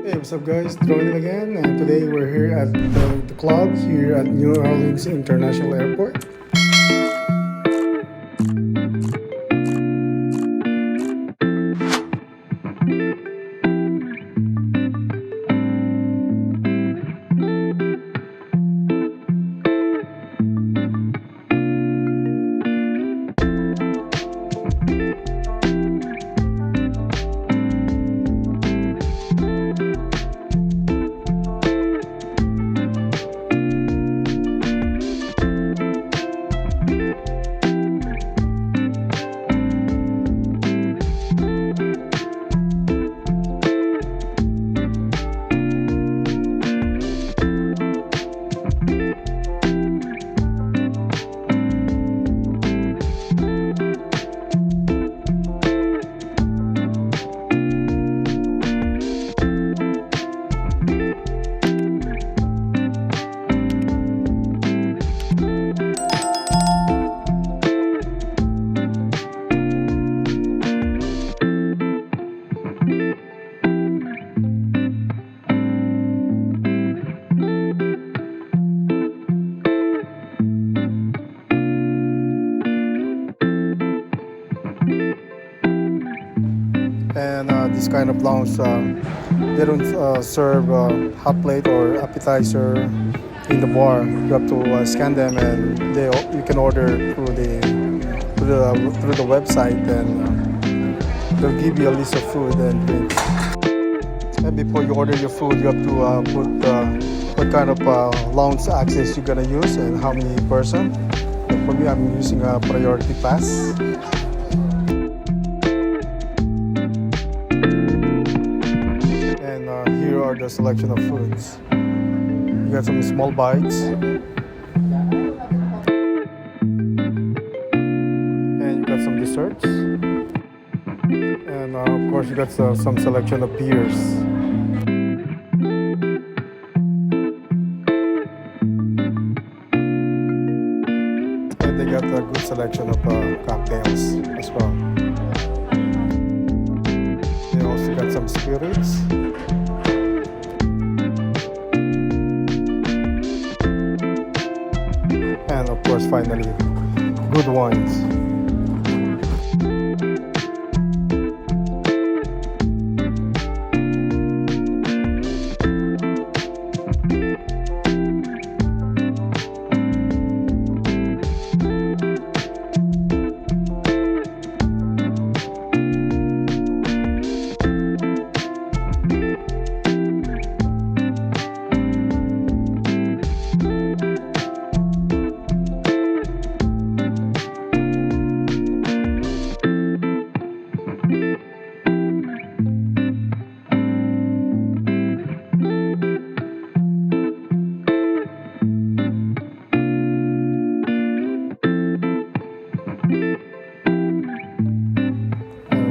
Hey, what's up guys? Droning again, and today we're here at the club here at New Orleans International Airport. And this kind of lounge, they don't serve hot plate or appetizer in the bar. You have to scan them, and you can order through the website, and they'll give you a list of food and drinks. And before you order your food, you have to put what kind of lounge access you're gonna use and how many person. Like for me, I'm using a priority pass. Here are the selection of foods. You got some small bites, and you got some desserts, and of course you got some selection of beers. And they got a good selection of cocktails as well. They also got some spirits. And of course, finally, good wines.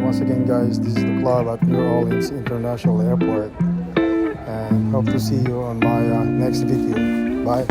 Once again guys, this is the club at New Orleans International Airport, and hope to see you on my next video. Bye.